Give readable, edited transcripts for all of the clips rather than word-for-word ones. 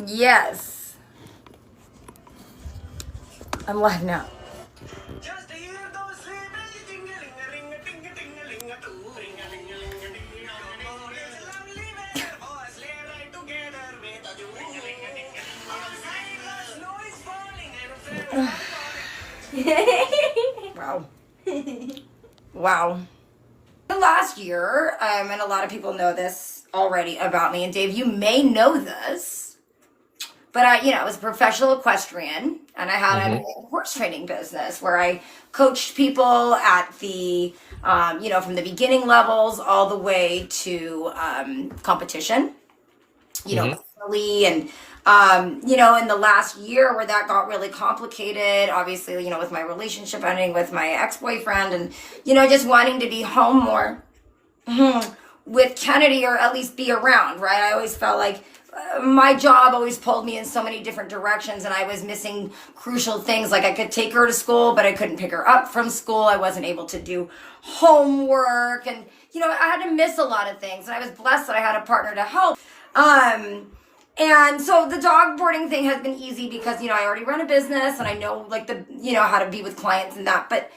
Yes. I'm laughing now. Just hear those sleigh bells jingling, a ring a ting a ting a ling a too. Ring a ling a ling a ding ding dong. Oh, it's a lovely weather for a sleigh ride together with a Jew. Ring a ling a ding a ding. Outside the snow is falling and friends are calling. Wow. Wow. Last year, and a lot of people know this already about me, and Dave, you may know this, but I was a professional equestrian, and I had a Hmm. horse training business where I coached people at from the beginning levels all the way to competition, Hmm. personally, and in the last year where that got really complicated, obviously, with my relationship ending with my ex-boyfriend, and just wanting to be home more with Kennedy, or at least be around, right? I always felt like my job always pulled me in so many different directions, and I was missing crucial things. Like, I could take her to school, but I couldn't pick her up from school. I wasn't able to do homework, and I had to miss a lot of things. And I was blessed that I had a partner to help. And so the dog boarding thing has been easy because I already run a business, and I know, like, how to be with clients and that. But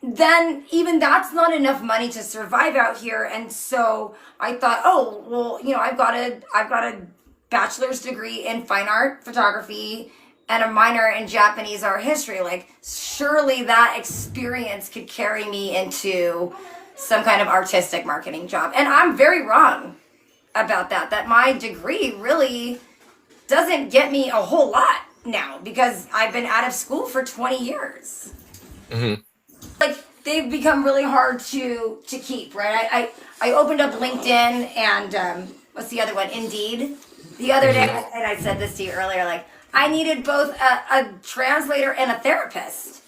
then even that's not enough money to survive out here. And so I thought, oh well, I've got a bachelor's degree in fine art photography and a minor in Japanese art history. Like, surely that experience could carry me into some kind of artistic marketing job. And I'm very wrong about that my degree really doesn't get me a whole lot now, because I've been out of school for 20 years. Hmm. Like, they've become really hard to keep, right? I opened up LinkedIn and what's the other one, Indeed, the other day. Hmm. And I said this to you earlier, like, I needed both a translator and a therapist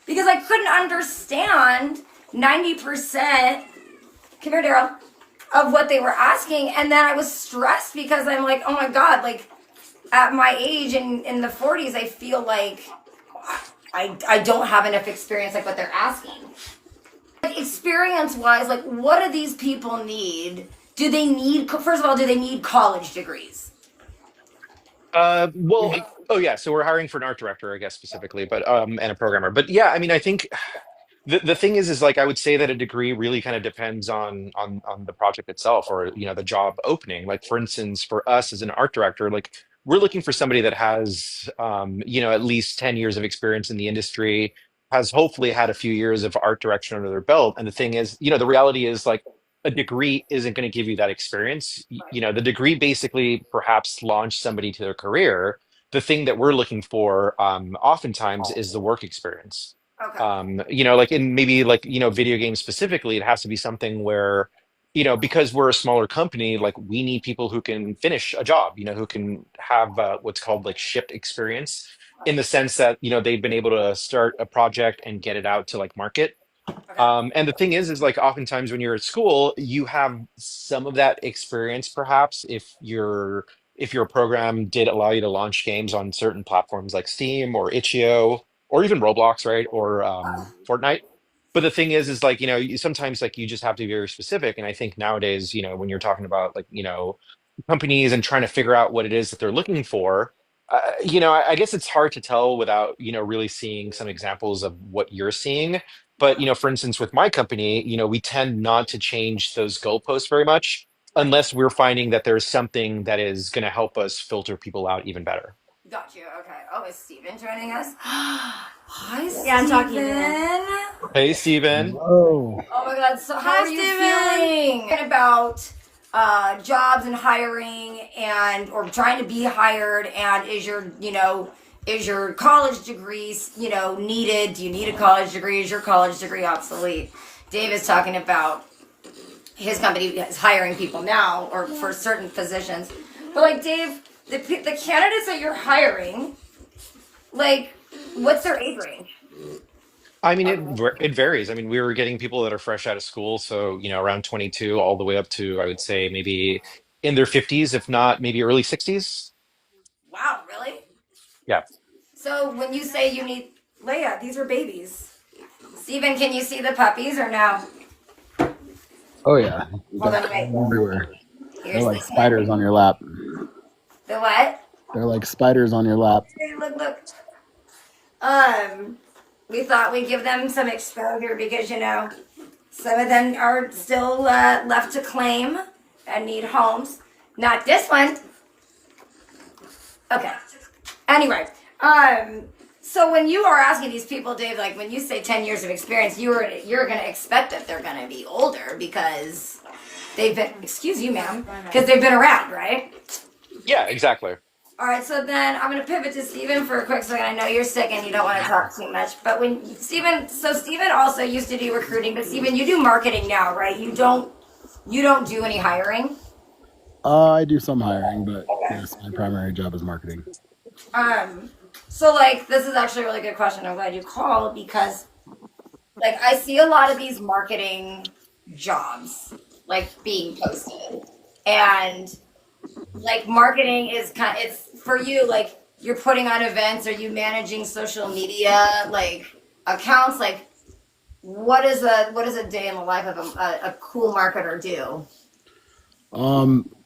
because I couldn't understand 90%, come here, Daryl, of what they were asking. And then I was stressed because I'm like, oh my God, like, at my age in the 40s, I feel like I don't have enough experience, like what they're asking. Like, experience wise, like, what do these people need? Do they need, first of all, do they need college degrees? Well, oh yeah. So we're hiring for an art director, I guess specifically, but and a programmer. But yeah, I mean, I think the thing is like I would say that a degree really kind of depends on the project itself, or the job opening. Like for instance, for us as an art director, like we're looking for somebody that has at least 10 years of experience in the industry, has hopefully had a few years of art direction under their belt. And the thing is, the reality is like a degree isn't going to give you that experience. The degree basically perhaps launched somebody to their career. The thing that we're looking for oftentimes is the work experience. Okay. Like in maybe like video games specifically, it has to be something where because we're a smaller company, like we need people who can finish a job, who can have what's called like shipped experience, in the sense that they've been able to start a project and get it out to like market. Okay. And the thing is like oftentimes when you're at school, you have some of that experience, perhaps if your program did allow you to launch games on certain platforms like Steam or itch.io or even Roblox, right? Or Fortnite. But the thing is like, sometimes like you just have to be very specific. And I think nowadays, when you're talking about like, companies and trying to figure out what it is that they're looking for, I guess it's hard to tell without, really seeing some examples of what you're seeing. But, for instance, with my company, we tend not to change those goalposts very much unless we're finding that there's something that is going to help us filter people out even better. Got you. Okay. Oh, is Steven joining us? Hi, Yeah, I'm talking to him. Steven. Hey, Steven. Whoa. Oh my God. So, how Hi, are you Steven. feeling about jobs and hiring, and or trying to be hired? And is your college degree needed? Do you need a college degree? Is your college degree obsolete? Dave is talking about his company is hiring people now, or for certain positions. But, like, Dave, the candidates that you're hiring, like, what's their age range? I mean, it varies. I mean, we were getting people that are fresh out of school, so around 22, all the way up to I would say maybe in their 50s, if not maybe early 60s. Wow, really? Yeah. So when you say you need Leia, these are babies. Steven, can you see the puppies or no? Oh yeah. You Hold got on, wait. them everywhere. They're Here's the like spiders on your lap. what? They're like spiders on your lap. Hey, look, look. Um, we thought we'd give them some exposure because some of them are still left to claim and need homes. Not this one. Okay. Anyway, so when you are asking these people, Dave, like when you say 10 years of experience, you're gonna expect that they're gonna be older because they've been. Excuse you, ma'am, because they've been around, right? Yeah, exactly. All right, so then I'm gonna pivot to Stephen for a quick second. I know you're sick and you don't want to talk too much, but Stephen also used to do recruiting, but Stephen, you do marketing now, right? You don't do any hiring. I do some hiring, but yes, my primary job is marketing. Um, so like this is actually a really good question. I'm glad you called because like I see a lot of these marketing jobs like being posted, and like marketing is it's for you like you're putting on events, are you managing social media like accounts, like what is a day in the life of a cool marketer do?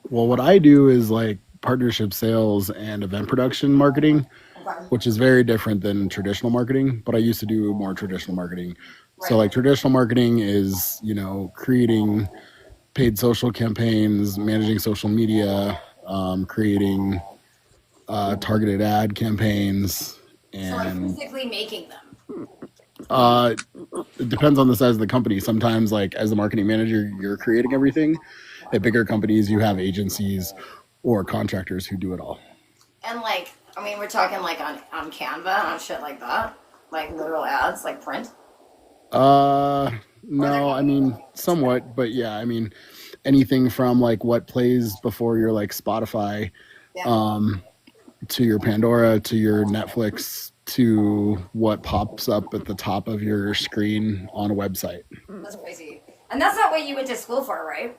Well, what I do is like partnership sales and event production marketing, Okay. which is very different than traditional marketing, but I used to do more traditional marketing. So Right. like traditional marketing is, creating paid social campaigns, managing social media, creating targeted ad campaigns, So like and physically making them. uh, it depends on the size of the company. Sometimes, like as the marketing manager, you're creating everything. At bigger companies, you have agencies or contractors who do it all. And like I mean we're talking like on Canva on shit like that, like literal ads like print, Uh, or they're no, I mean somewhat, but yeah, I mean anything from like what plays before your like Spotify, yeah. um, to your Pandora, to your Netflix, to what pops up at the top of your screen on a website. That's crazy. And that's not what you went to school for, right?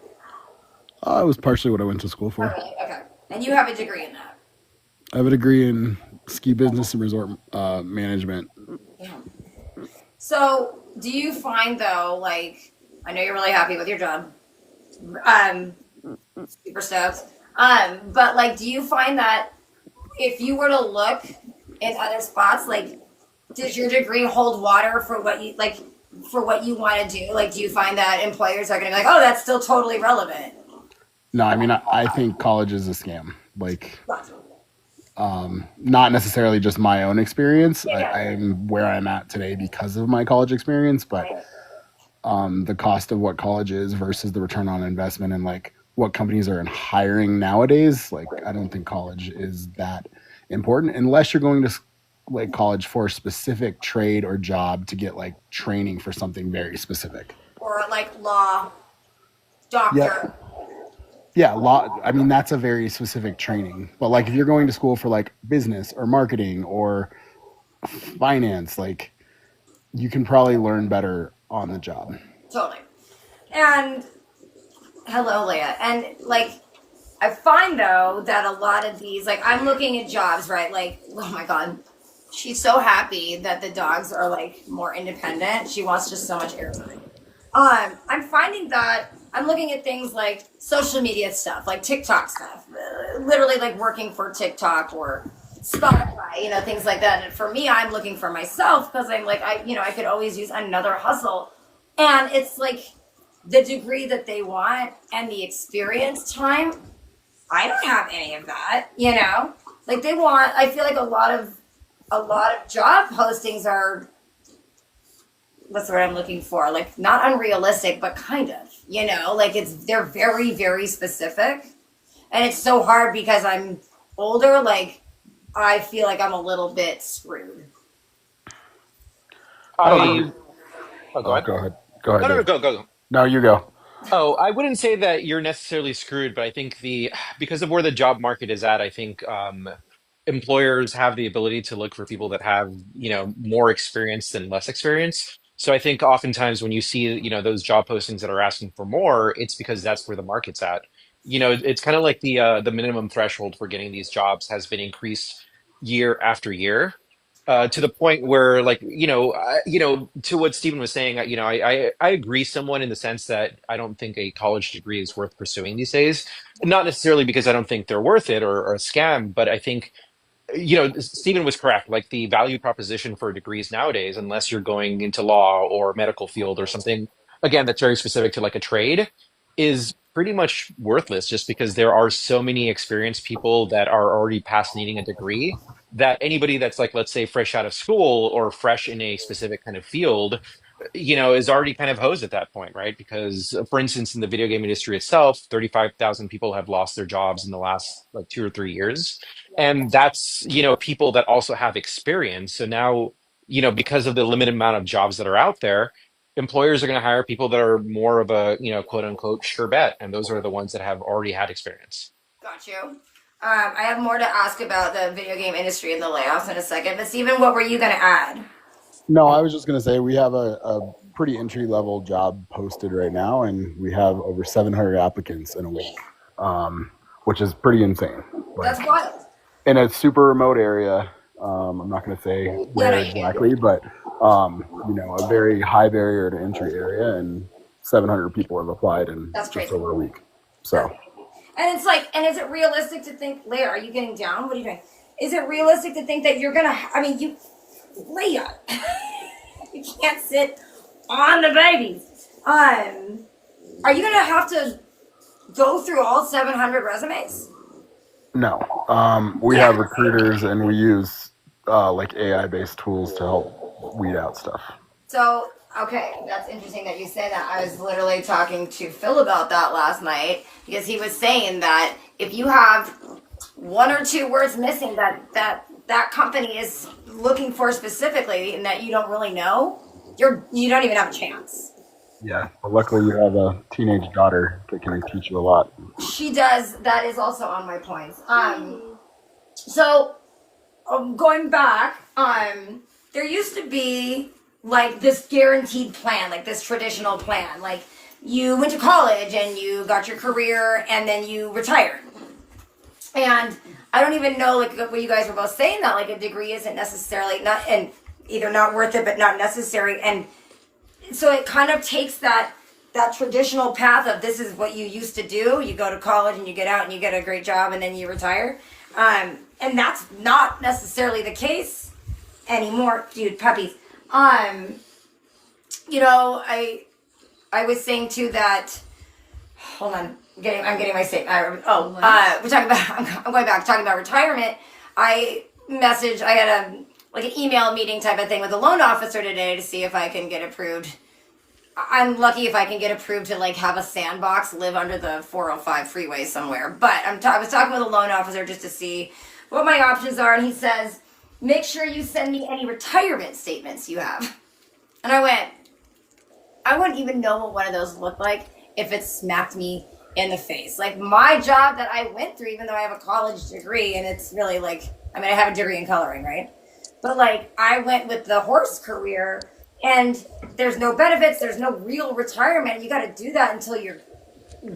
It was partially what I went to school Oh, for. really? Okay. And you have a degree in that. I have a degree in ski business and resort management. Yeah. So, do you find though, like, I know you're really happy with your job, um, super stoked. But like, do you find that if you were to look in other spots, like, does your degree hold water for what you like, for what you want to do? Like, do you find that employers are going to be like, oh, that's still totally relevant? No, I mean I think college is a scam. Like not necessarily just my own experience. I'm where I'm at today because of my college experience, but the cost of what college is versus the return on investment and like what companies are in hiring nowadays, like I don't think college is that important unless you're going to like college for a specific trade or job to get like training for something very specific. Or like law, Yeah. doctor. Yeah, law. I mean, that's a very specific training. But like, if you're going to school for like business or marketing or finance, like you can probably learn better on the job. Totally. And hello, Leah. And like, I find though that a lot of these, like, I'm looking at jobs, right? Like, oh my God, she's so happy that the dogs are like more independent. She wants just so much airtime. I'm finding that I'm looking at things like social media stuff, like TikTok stuff, literally like working for TikTok or Spotify, things like that. And for me, I'm looking for myself because I'm like, I could always use another hustle. And it's like the degree that they want and the experience time. I don't have any of that. Like they want, I feel like a lot of job postings are, what's the word I'm looking for? Like not unrealistic, but kind of, like they're very, very specific. And it's so hard because I'm older, like I feel like I'm a little bit screwed. I don't think. I oh, go Oh, ahead. go ahead. Go ahead, No, no, no, Dave. go. No, you go. Oh, I wouldn't say that you're necessarily screwed, but I think the because of where the job market is at, I think employers have the ability to look for people that have, more experience than less experience. So I think oftentimes when you see, those job postings that are asking for more, it's because that's where the market's at. It's kind of like the minimum threshold for getting these jobs has been increased year after year. to the point where, like, to what Stephen was saying, I agree somewhat in the sense that I don't think a college degree is worth pursuing these days. Not necessarily because I don't think they're worth it or a scam, but I think Stephen was correct. Like the value proposition for degrees nowadays, unless you're going into law or medical field or something, again, that's very specific to like a trade, is pretty much worthless just because there are so many experienced people that are already past needing a degree that anybody that's like, let's say, fresh out of school or fresh in a specific kind of field, is already kind of hosed at that point, right? Because, for instance, in the video game industry itself, 35,000 people have lost their jobs in the last like 2 or 3 years. And that's, people that also have experience. So now, because of the limited amount of jobs that are out there, employers are going to hire people that are more of a, quote unquote, sure bet. And those are the ones that have already had experience. Got you. I have more to ask about the video game industry and the layoffs in a second. But Stephen, what were you going to add? No, I was just going to say we have a pretty entry level job posted right now, and we have over 700 applicants in a week, which is pretty insane. Like, That's wild. in a super remote area. I'm not going to say where exactly, but a very high barrier to entry area, and 700 people have applied in That's just crazy. over a week. So, And it's like, and is it realistic to think, Leia, are you getting down? What are you doing? Is it realistic to think that you're gonna? Leia, you can't sit on the babies. Are you gonna have to go through all 700 resumes? no, we have recruiters, and we use like AI-based tools to help weed out stuff. So, okay, that's interesting that you say that. I was literally talking to Phil about that last night because he was saying that if you have one or two words missing that company is looking for specifically and that you don't really know, you don't even have a chance. Yeah, but luckily you have a teenage daughter that can teach you a lot. She does. That is also on my points. So going back, there used to be like this guaranteed plan, like this traditional plan. Like you went to college and you got your career and then you retired. And I don't even know like what you guys were both saying, that like a degree isn't necessarily either not worth it but not necessary. And so it kind of takes that traditional path of this is what you used to do. You go to college and you get out and you get a great job and then you retire. And that's not necessarily the case anymore, dude. Puppies. I was saying too that. Hold on, I'm getting my statement. We're talking about. I'm going back talking about retirement. I had an email meeting type of thing with a loan officer today to see if I can get approved. I'm lucky if I can get approved to like have a sandbox, live under the 405 freeway somewhere. But I was talking with a loan officer just to see what my options are, and he says, make sure you send me any retirement statements you have. And I went, I wouldn't even know what one of those looked like if it smacked me in the face. Like my job that I went through, even though I have a college degree, and it's really like, I have a degree in coloring, right? But like I went with the horse career, and there's no benefits, there's no real retirement. You got to do that until you're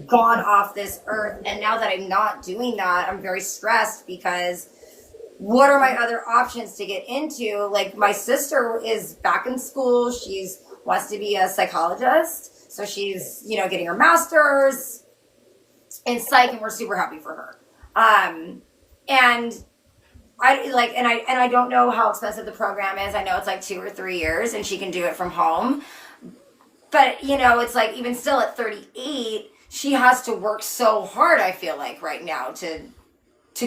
gone off this earth. And now that I'm not doing that, I'm very stressed because what are my other options to get into? Like my sister is back in school. She's wants to be a psychologist. So she's, getting her master's in psych, and we're super happy for her. And I don't know how expensive the program is. I know it's like 2 or 3 years and she can do it from home. But, it's like even still at 38, she has to work so hard, I feel like, right now to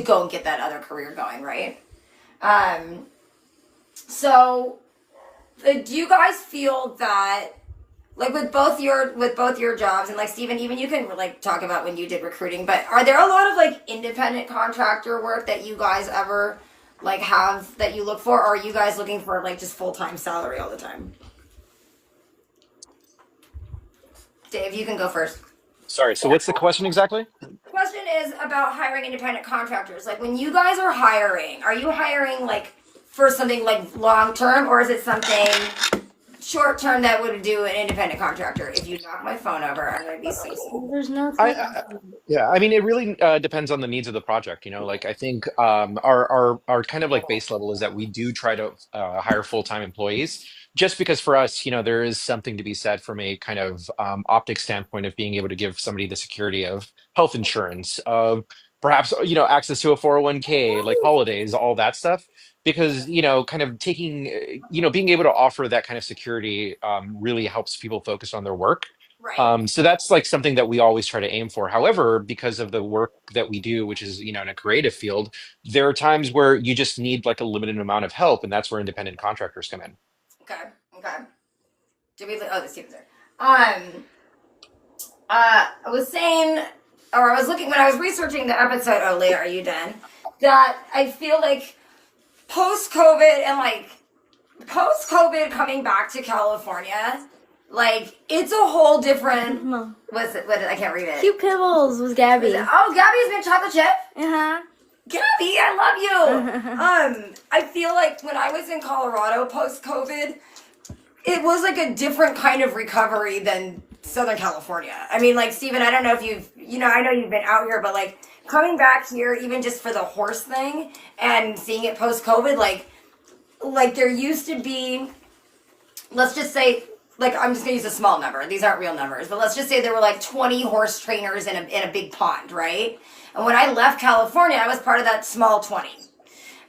go and get that other career going, right? So do you guys feel that, like with both your jobs, and like Stephen, even you can like talk about when you did recruiting, but are there a lot of like independent contractor work that you guys ever like have that you look for, or are you guys looking for like just full-time salary all the time? Dave, you can go first. Sorry, so what's the question exactly? The question is about hiring independent contractors. Like when you guys are hiring, are you hiring like for something like long-term, or is it something short term that would do an independent contractor. If you knock my phone over, I'm gonna be so sad. There's no I, time. I yeah, I mean, it really depends on the needs of the project. Like I think our kind of like base level is that we do try to hire full-time employees, just because for us, there is something to be said from a kind of optic standpoint of being able to give somebody the security of health insurance, of perhaps access to a 401k, like holidays, all that stuff. Because kind of taking being able to offer that kind of security really helps people focus on their work. Right. So that's like something that we always try to aim for. However, because of the work that we do, which is, in a creative field, there are times where you just need like a limited amount of help, and that's where independent contractors come in. Okay. Okay. Did we? Oh, the Steven's there. I was saying, or I was looking when I was researching the episode. Oh, Leah, are you done? That I feel like post COVID and like post COVID coming back to California, like it's a whole different. No. What's it? I can't read it. Cute Pibbles was Gabby. Oh, Gabby's been chocolate chip. Uh-huh. Gabby, I love you. I feel like when I was in Colorado post COVID, it was like a different kind of recovery than Southern California. I mean, like Stephen, I don't know if I know you've been out here, but like coming back here, even just for the horse thing and seeing it post COVID, like there used to be, let's just say, like I'm just gonna use a small number. These aren't real numbers, but let's just say there were like 20 horse trainers in a big pond, right? And when I left California, I was part of that small 20.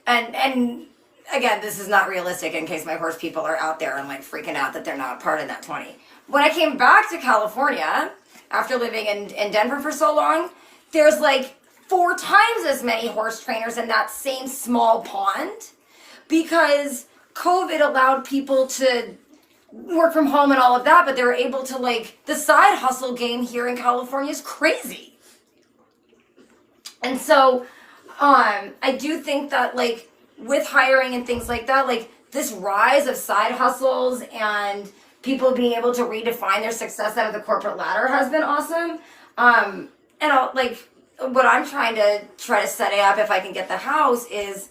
And again, this is not realistic in case my horse people are out there and like freaking out that they're not part of that 20. When I came back to California after living in Denver for so long, there's like 4 times as many horse trainers in that same small pond because COVID allowed people to work from home and all of that, but they were able to like the side hustle game here in California is crazy. And so I do think that like with hiring and things like that, like this rise of side hustles and people being able to redefine their success out of the corporate ladder has been awesome. And I'll, like what I'm trying to set it up if I can get the house is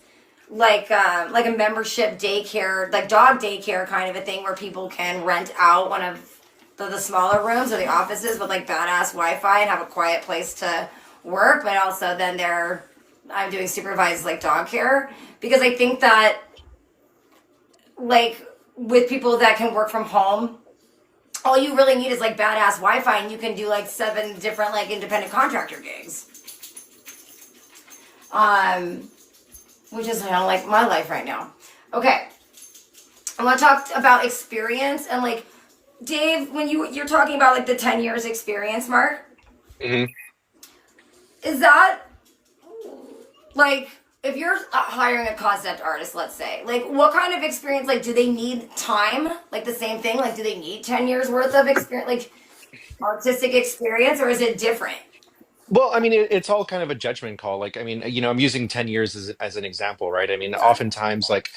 like a membership daycare, like dog daycare kind of a thing where people can rent out one of the smaller rooms or the offices with like badass Wi-Fi and have a quiet place to work, but also then I'm doing supervised like dog care because I think that like with people that can work from home, all you really need is like badass Wi-Fi and you can do like 7 different like independent contractor gigs. Which is like my life right now. Okay. I want to talk about experience and like Dave, when you're talking about like the 10 years experience mark, Hmm. is that like if you're hiring a concept artist, let's say, like what kind of experience, like do they need time? Like the same thing, like do they need 10 years worth of experience, like artistic experience, or is it different? Well, I mean, it's all kind of a judgment call. Like, I mean, I'm using 10 years as an example, right? I mean, Okay. oftentimes, like,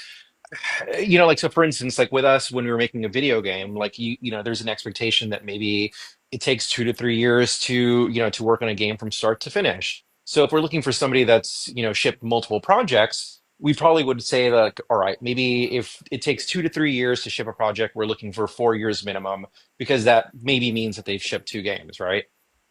like, so for instance, like with us, when we were making a video game, like, there's an expectation that maybe it takes 2 to 3 years to work on a game from start to finish. So if we're looking for somebody that's, shipped multiple projects, we probably would say like, all right, maybe if it takes 2 to 3 years to ship a project, we're looking for 4 years minimum, because that maybe means that they've shipped 2 games, right?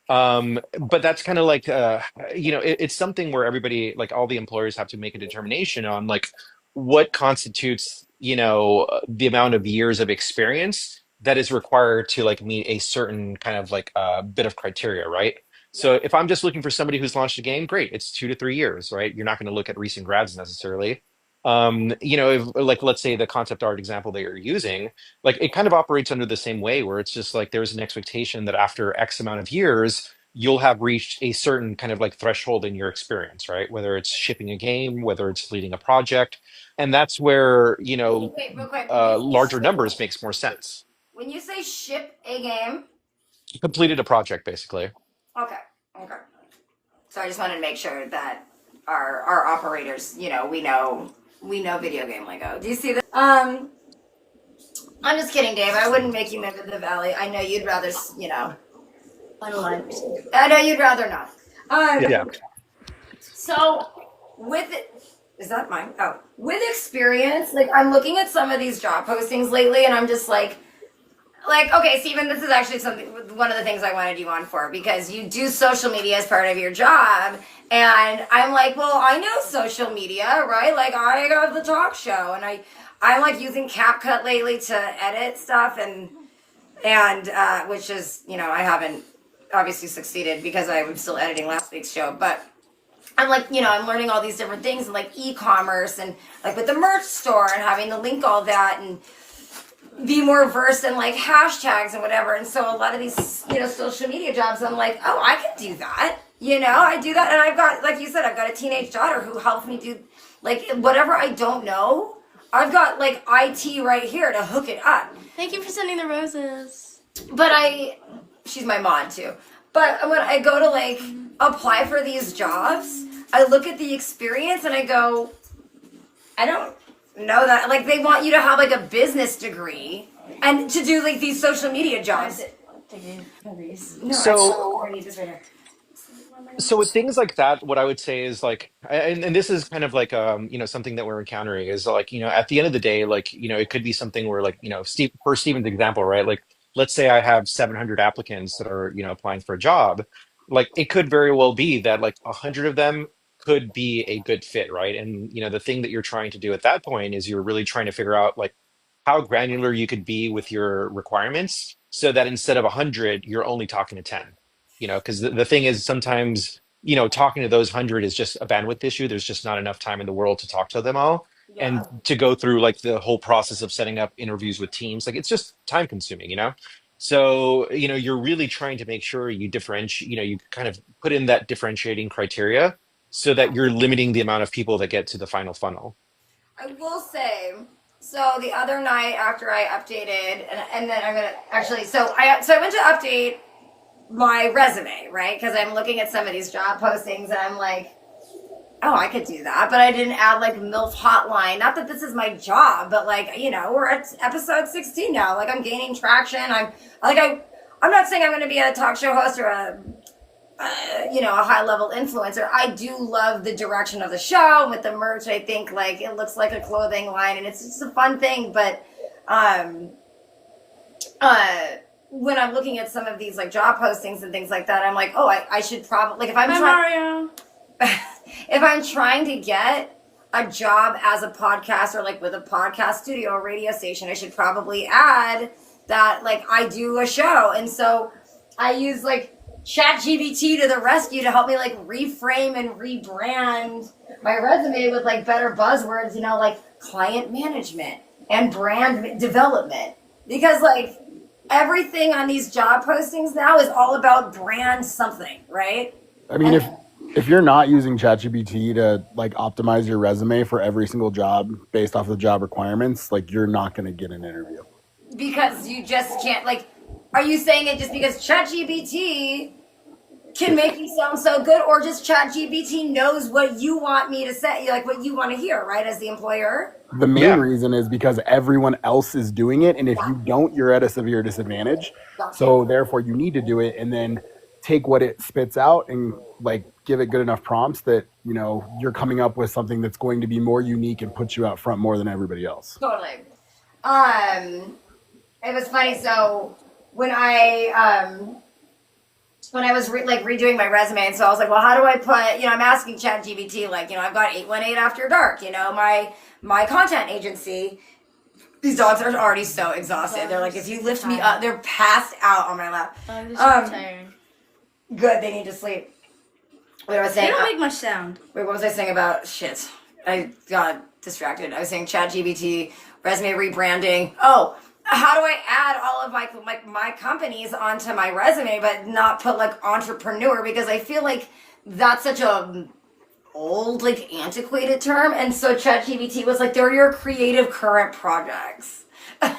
But that's kind of like it's something where everybody, like all the employers, have to make a determination on like what constitutes the amount of years of experience that is required to like meet a certain kind of like bit of criteria, right? So Yeah. if I'm just looking for somebody who's launched a game, great, it's 2 to 3 years, right? You're not going to look at recent grads necessarily. If, like, let's say the concept art example that you're using, like it kind of operates under the same way, where it's just like there's an expectation that after X amount of years you'll have reached a certain kind of like threshold in your experience, right? Whether it's shipping a game, whether it's leading a project. And that's where Wait, real quick. When you say larger ship, numbers makes more sense. when you say ship a game, Completed a project, basically. okay, okay. So I just wanted to make sure that our operators, we know video game lingo. Do you see that? I'm just kidding, Dave. I wouldn't make you move to the valley. I know you'd rather, On lunch. I know you'd rather not. Yeah. So with it, is that mine? Oh, with experience, like I'm looking at some of these job postings lately, and I'm just like, like, okay, Stephen, this is actually one of the things I wanted you on for, because you do social media as part of your job. And I'm like, well, I know social media, right? Like, I have the talk show, and I'm like using CapCut lately to edit stuff, and which is, I haven't obviously succeeded because I was still editing last week's show, but I'm like, I'm learning all these different things, and like e-commerce, and like with the merch store, and having to link all that, and be more versed in like hashtags and whatever. And so a lot of these, social media jobs, I'm like, oh, I can do that. I do that. And I've got, like you said, I've got a teenage daughter who helps me do like whatever I don't know. I've got like IT right here to hook it up. Thank you for sending the roses. But she's my mod too. But when I go to like apply for these jobs, I look at the experience and I go, I don't know that. Like, they want you to have like a business degree and to do like these social media jobs. No, So I need this right here. So with things like that, what I would say is like, and this is kind of like something that we're encountering is like, at the end of the day, like, it could be something where like, Steve, for Steven's example, right? Like, let's say I have 700 applicants that are, applying for a job. Like, it could very well be that like 100 of them could be a good fit, right? And the thing that you're trying to do at that point is you're really trying to figure out like how granular you could be with your requirements so that instead of 100, you're only talking to 10. Because the thing is sometimes, talking to those 100 is just a bandwidth issue. There's just not enough time in the world to talk to them all. Yeah. And to go through like the whole process of setting up interviews with teams, like it's just time consuming. So, you're really trying to make sure you differentiate, you kind of put in that differentiating criteria so that you're limiting the amount of people that get to the final funnel. I will say, so the other night after I updated, and then I'm gonna actually, so I went to update my resume, right? Because I'm looking at some of these job postings, and I'm like, oh, I could do that, but I didn't add like MILF hotline. Not that this is my job, but like, we're at episode 16 now. Like, I'm gaining traction. I'm not saying I'm going to be a talk show host or a high level influencer. I do love the direction of the show with the merch. I think like it looks like a clothing line, and it's just a fun thing. But when I'm looking at some of these like job postings and things like that, I'm like, oh, I should probably like Mario. if I'm trying to get a job as a podcaster, like with a podcast studio or radio station, I should probably add that like I do a show. And so I use like ChatGPT to the rescue to help me like reframe and rebrand my resume with like better buzzwords, like client management and brand development. Because like everything on these job postings now is all about brand something, right? I mean, if you're not using ChatGPT to like optimize your resume for every single job based off of the job requirements, like you're not going to get an interview. Because you just can't like, are you saying it just because ChatGPT can make you sound so good, or just ChatGPT knows what you want me to say, like what you want to hear, right, as the employer? The main reason is because everyone else is doing it, and if you don't, you're at a severe disadvantage. So therefore you need to do it, and then take what it spits out and like give it good enough prompts that you're coming up with something that's going to be more unique and put you out front more than everybody else. Totally. It was funny. So when I was redoing my resume, and so I was like, well, how do I put, I'm asking ChatGPT, like, I've got 818 After Dark, my content agency. These dogs are already so exhausted. They're like, if you lift me up, they're passed out on my lap. Oh, they're so tired. Good, they need to sleep. What was I saying? They don't make much sound. Wait, what was I saying about shit? I got distracted. I was saying ChatGPT, resume rebranding. Oh, how do I add all of my companies onto my resume, but not put like entrepreneur, because I feel like that's such a old, like antiquated term. And so ChatGPT was like, they're your creative current projects. And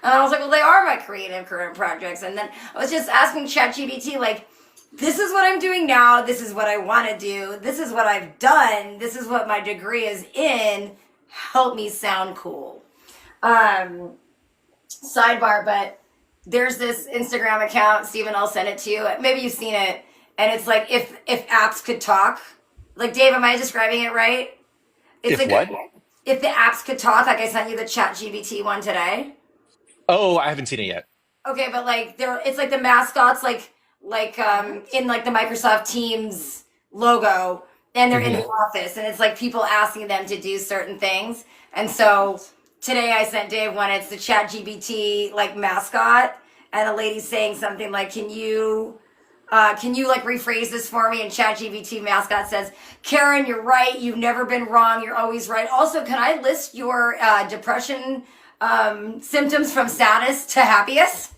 I was like, well, they are my creative current projects. And then I was just asking ChatGPT, like, this is what I'm doing now. This is what I want to do. This is what I've done. This is what my degree is in. Help me sound cool. Sidebar, but there's this Instagram account, Stephen, I'll send it to you. Maybe you've seen it. And it's like, if apps could talk. Like, Dave, am I describing it right? It's If like, what? if the apps could talk, like I sent you the ChatGPT one today. Oh, I haven't seen it yet. Okay, but like it's like the mascots, in like the Microsoft Teams logo, and they're in Hmm. the office, and it's like people asking them to do certain things. And so today I sent Dave one. It's the Chat GBT like mascot, and a lady saying something like, can you like rephrase this for me? And ChatGPT mascot says, Karen, you're right. You've never been wrong. You're always right. Also, can I list your depression symptoms from saddest to happiest?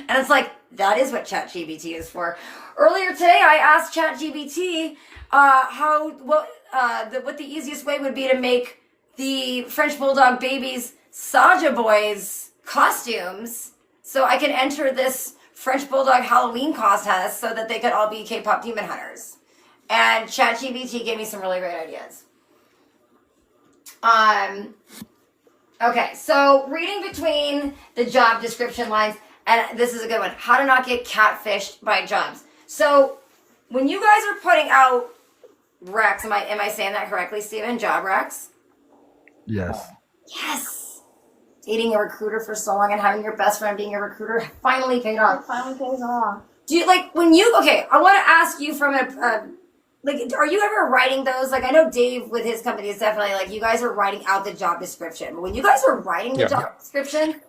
And it's like, that is what ChatGPT is for. Earlier today, I asked ChatGPT what the easiest way would be to make the French Bulldog babies Saja Boys costumes so I can enter this French Bulldog Halloween contest so that they could all be K-pop demon hunters. And ChatGPT gave me some really great ideas. Okay, so reading between the job description lines, and this is a good one. How to not get catfished by jobs. So when you guys are putting out recs, am I saying that correctly, Stephen? Job recs? Yes. Yes. Dating a recruiter for so long and having your best friend being a recruiter finally paid off. Finally pays off. Do you like when you? Okay, I want to ask you from like, are you ever writing those? Like, I know Dave with his company is definitely like you guys are writing out the job description. But when you guys are writing the Yeah. job description,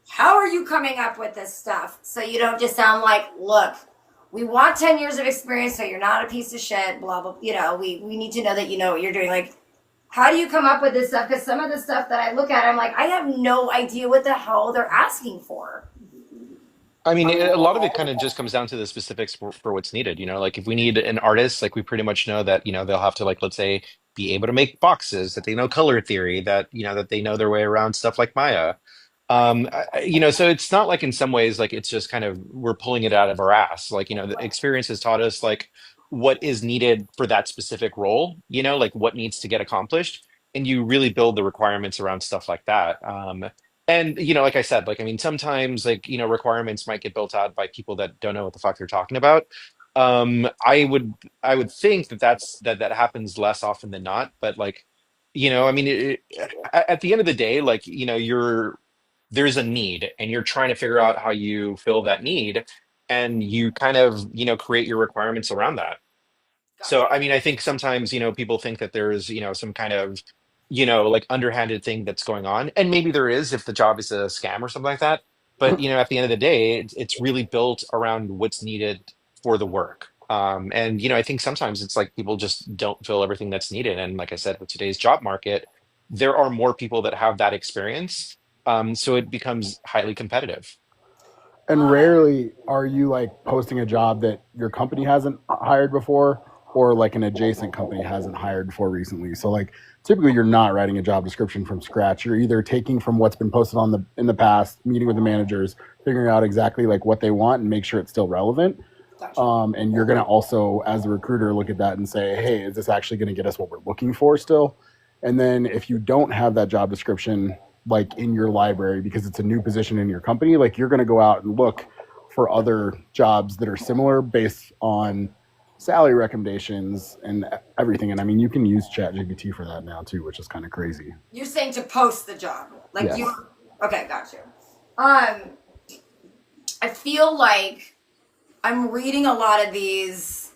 how are you coming up with this stuff so you don't just sound like, look, we want 10 years of experience, so you're not a piece of shit. Blah blah. You know, we need to know that you know what you're doing. Like, how do you come up with this stuff? Because some of the stuff that I look at, I'm like, I have no idea what the hell they're asking for. I mean, a lot of it kind of just comes down to the specifics for what's needed. You know, like if we need an artist, like we pretty much know that, they'll have to like, let's say, be able to make boxes, that they know color theory, that, that they know their way around stuff like Maya. So it's not like in some ways, like it's just kind of we're pulling it out of our ass. Like, the experience has taught us like what is needed for that specific role, like what needs to get accomplished. And you really build the requirements around stuff like that. And like I said, like I mean, sometimes like requirements might get built out by people that don't know what the fuck they're talking about. I would think that happens less often than not, but like I mean, at the end of the day, like there's a need, and you're trying to figure out how you fill that need, and you kind of create your requirements around that. So, Gotcha. I mean, I think sometimes, people think that there's, some kind of, like underhanded thing that's going on. And maybe there is if the job is a scam or something like that. But, at the end of the day, it's really built around what's needed for the work. And, I think sometimes it's like people just don't fill everything that's needed. And like I said, with today's job market, there are more people that have that experience. So it becomes highly competitive. And rarely are you like posting a job that your company hasn't hired before or like an adjacent company hasn't hired before recently. So like typically you're not writing a job description from scratch. You're either taking from what's been posted in the past, meeting with the managers, figuring out exactly like what they want and make sure it's still relevant. Gotcha. And you're going to also, as a recruiter, look at that and say, hey, is this actually going to get us what we're looking for still? And then if you don't have that job description like in your library because it's a new position in your company, like you're going to go out and look for other jobs that are similar based on salary recommendations and everything. And I mean, you can use ChatGPT for that now too, which is kind of crazy. You're saying to post the job, like Yes. you. Okay, got you. I feel like I'm reading a lot of these.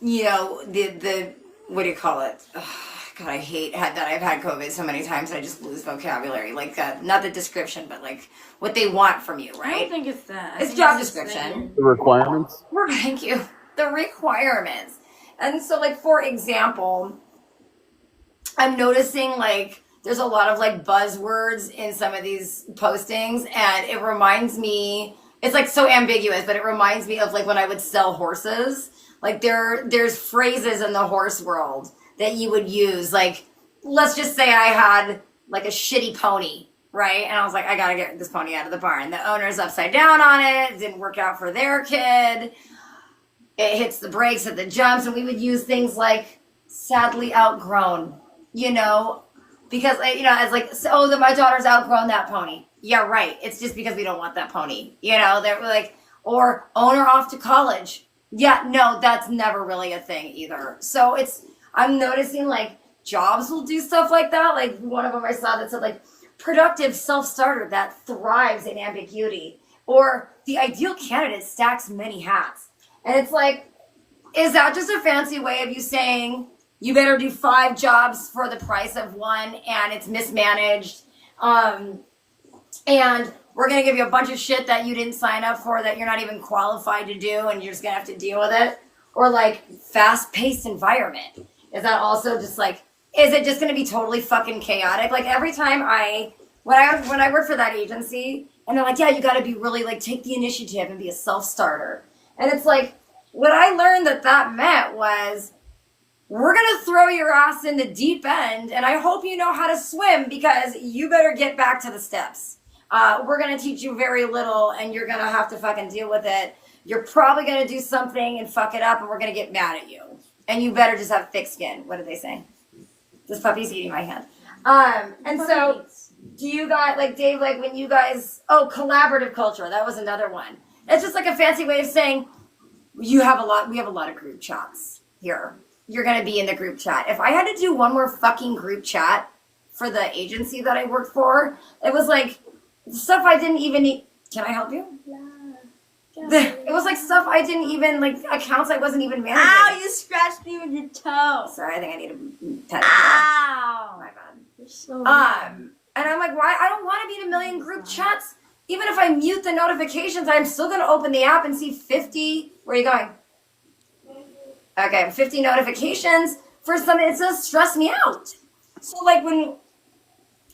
The what do you call it? Ugh, God, I hate that I've had COVID so many times. I just lose vocabulary. Like not the description, but like what they want from you, I right? don't think it's that. I It's think job just description. The requirements. Thank you. The requirements. And so, like, for example, I'm noticing like there's a lot of like buzzwords in some of these postings, and it reminds me, it's like so ambiguous, but it reminds me of like when I would sell horses. Like there's phrases in the horse world that you would use. Like, let's just say I had like a shitty pony, right? And I was like, I gotta get this pony out of the barn. The owner's upside down on it. It didn't work out for their kid. It hits the brakes at the jumps, and we would use things like sadly outgrown, because as like, so my daughter's outgrown that pony. Yeah, right. It's just because we don't want that pony. They're like, or owner off to college. Yeah, no, that's never really a thing either. So I'm noticing like jobs will do stuff like that. Like one of them I saw that said like productive self-starter that thrives in ambiguity, or the ideal candidate stacks many hats. And it's like, is that just a fancy way of you saying you better do 5 jobs for the price of one and it's mismanaged? And we're going to give you a bunch of shit that you didn't sign up for that you're not even qualified to do and you're just going to have to deal with it? Or like fast-paced environment. Is that also just like, is it just going to be totally fucking chaotic? Like every time when I worked for that agency and they're like, yeah, you got to be really like, take the initiative and be a self-starter. And it's like, what I learned that meant was, we're going to throw your ass in the deep end and I hope you know how to swim because you better get back to the steps. We're going to teach you very little and you're going to have to fucking deal with it. You're probably going to do something and fuck it up and we're going to get mad at you. And you better just have thick skin. What did they say? This puppy's eating my hand. And so, do you guys, like Dave, like when you guys, collaborative culture, that was another one. It's just like a fancy way of saying, we have a lot of group chats here. You're going to be in the group chat. If I had to do one more fucking group chat for the agency that I worked for, it was like stuff I didn't even need. Can I help you? Yeah. It was like stuff I didn't even, like accounts I wasn't even managing. Ow, you scratched me with your toe. Sorry, I think I need to pet it. Ow. My bad. You're so And I'm like, why? I don't want to be in a million group chats. Even if I mute the notifications, I'm still going to open the app and see 50. Where are you going? Okay, 50 notifications for something. It does stress me out. So, like,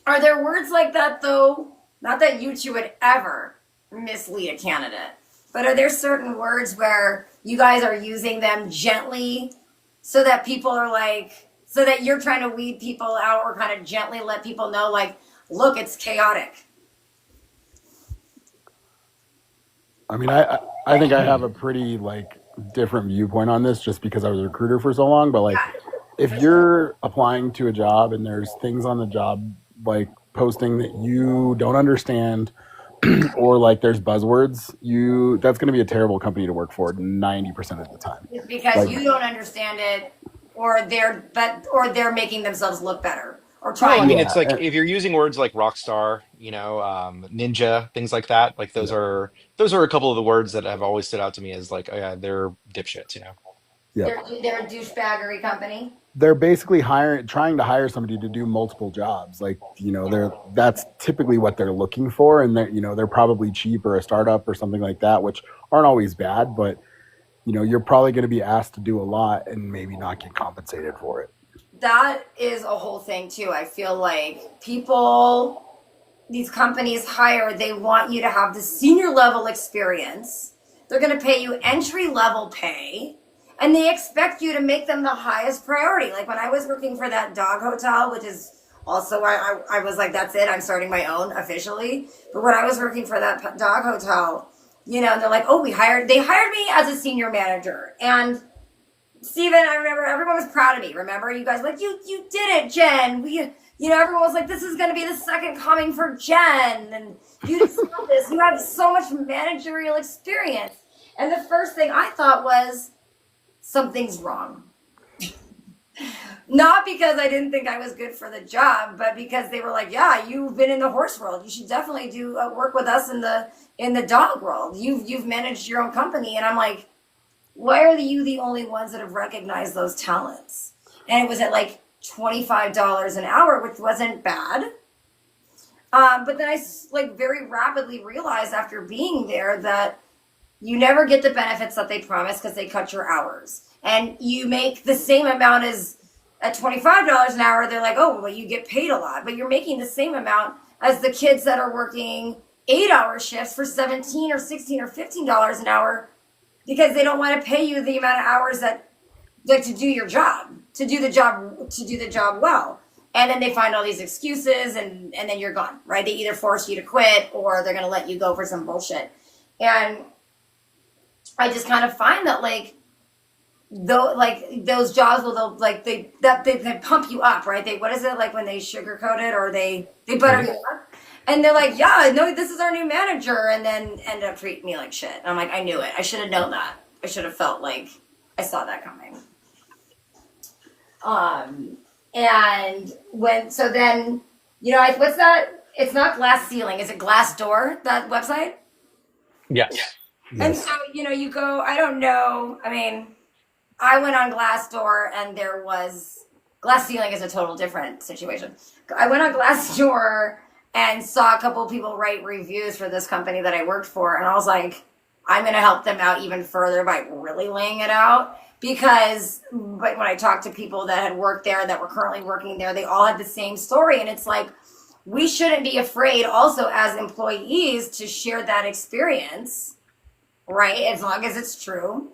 are there words like that, though? Not that you two would ever mislead a candidate, but are there certain words where you guys are using them gently so that people are like, so that you're trying to weed people out or kind of gently let people know, like, look, it's chaotic? I mean, I think I have a pretty like different viewpoint on this just because I was a recruiter for so long. But like, if you're applying to a job and there's things on the job like posting that you don't understand, or like there's buzzwords, that's going to be a terrible company to work for 90% of the time. It's because you don't understand it, or they're making themselves look better. Or trying. Well, I mean, Yeah, it's like if you're using words like rock star, ninja, things like that. Like those are a couple of the words that have always stood out to me as like, oh yeah, they're dipshits. They're a douchebaggery company. They're basically trying to hire somebody to do multiple jobs. Like, that's typically what they're looking for. And they're probably cheap or a startup or something like that, which aren't always bad, but you're probably going to be asked to do a lot and maybe not get compensated for it. That is a whole thing too. I feel like these companies hire, they want you to have the senior level experience. They're going to pay you entry level pay. And they expect you to make them the highest priority. Like when I was working for that dog hotel, which is also why I was like, that's it, I'm starting my own officially. But when I was working for that dog hotel, they're like, they hired me as a senior manager. And Stephen, I remember everyone was proud of me. Remember, you guys were like, you did it, Jen. Everyone was like, this is going to be the second coming for Jen. And you just love this. You have so much managerial experience. And the first thing I thought was, something's wrong. Not because I didn't think I was good for the job, but because they were like, yeah, you've been in the horse world. You should definitely do work with us in the dog world. You've managed your own company. And I'm like, why are you the only ones that have recognized those talents? And it was at like $25 an hour, which wasn't bad. But then I like very rapidly realized after being there that you never get the benefits that they promise because they cut your hours. And you make the same amount as at $25 an hour. They're like, oh, well, you get paid a lot. But you're making the same amount as the kids that are working 8-hour shifts for $17 or $16 or $15 an hour because they don't want to pay you the amount of hours that like to do your job, to do the job well. And then they find all these excuses and then you're gone, right? They either force you to quit or they're going to let you go for some bullshit. And I just kind of find that those jobs will they pump you up, right? What is it like when they sugarcoat it or they butter you up? And they're like, yeah, no, this is our new manager, and then end up treating me like shit. And I'm like, I knew it. I should have known that. I should have felt like I saw that coming. And then what's that? It's not Glass Ceiling. Is it Glass Door? That website? Yes. And Yes. so, you go, I don't know. I mean, I went on Glassdoor and there was Glass Ceiling is a total different situation. I went on Glassdoor and saw a couple of people write reviews for this company that I worked for, and I was like, I'm going to help them out even further by really laying it out. Because like when I talked to people that had worked there, that were currently working there, they all had the same story, and it's like we shouldn't be afraid, also as employees, to share that experience, right? As long as it's true.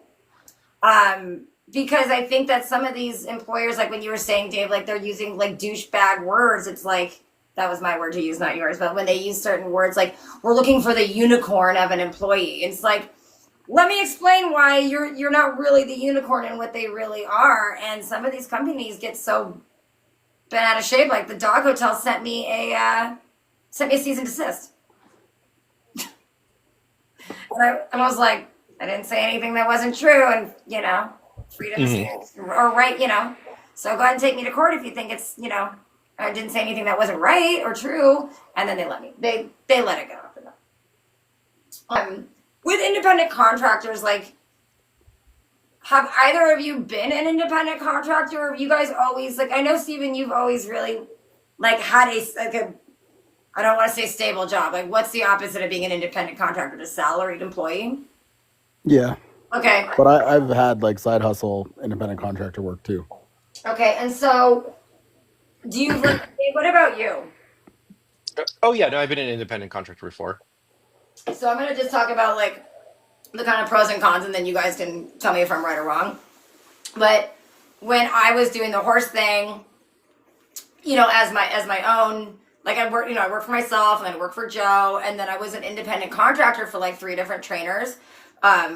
Because I think that some of these employers, like when you were saying, Dave, like they're using like douchebag words. It's like that was my word to use, not yours. But when they use certain words, like we're looking for the unicorn of an employee, it's like let me explain why you're not really the unicorn and what they really are. And some of these companies get so bent out of shape. Like the dog hotel sent me a cease and desist, and I was like, I didn't say anything that wasn't true, and freedom of Hmm. speech or right, So go ahead and take me to court if you think it's, I didn't say anything that wasn't right or true, and then they let me. They let it go after that. With independent contractors, like, have either of you been an independent contractor? Or have you guys always like? I know Stephen, you've always really like had a I don't want to say stable job. Like, what's the opposite of being an independent contractor? A salaried employee? Yeah. Okay. But I've had like side hustle independent contractor work too. Okay. And so, do you like? What about you? Oh yeah, no, I've been an independent contractor before. So I'm gonna just talk about like the kind of pros and cons, and then you guys can tell me if I'm right or wrong. But when I was doing the horse thing, as my own, like I worked for myself, and I worked for Joe, and then I was an independent contractor for like 3 different trainers,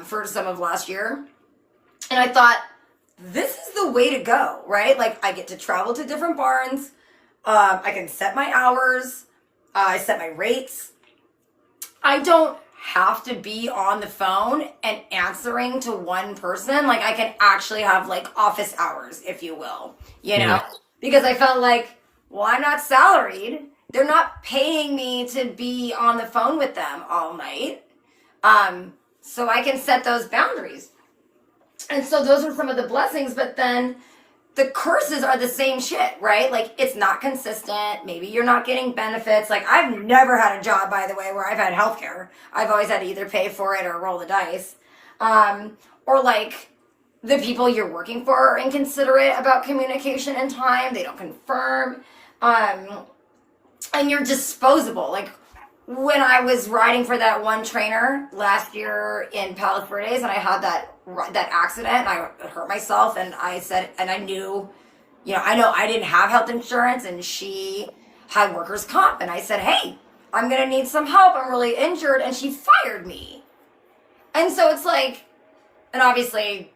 for some of last year, and I thought this is the way to go, right? Like I get to travel to different barns, I can set my hours, I set my rates. I don't have to be on the phone and answering to one person. Like I can actually have like office hours, if you will, Hmm. because I felt like, well, I'm not salaried. They're not paying me to be on the phone with them all night. So I can set those boundaries. And so those are some of the blessings, but then the curses are the same shit, right? Like it's not consistent. Maybe you're not getting benefits. Like I've never had a job, by the way, where I've had healthcare. I've always had to either pay for it or roll the dice. Or like the people you're working for are inconsiderate about communication and time. They don't confirm. Um, and you're disposable. Like when I was riding for that one trainer last year in Palos Verdes, and I had that accident, and I hurt myself, and I said, and I knew, I know I didn't have health insurance, and she had workers' comp, and I said, hey, I'm gonna need some help. I'm really injured, and she fired me. And so it's like, and obviously,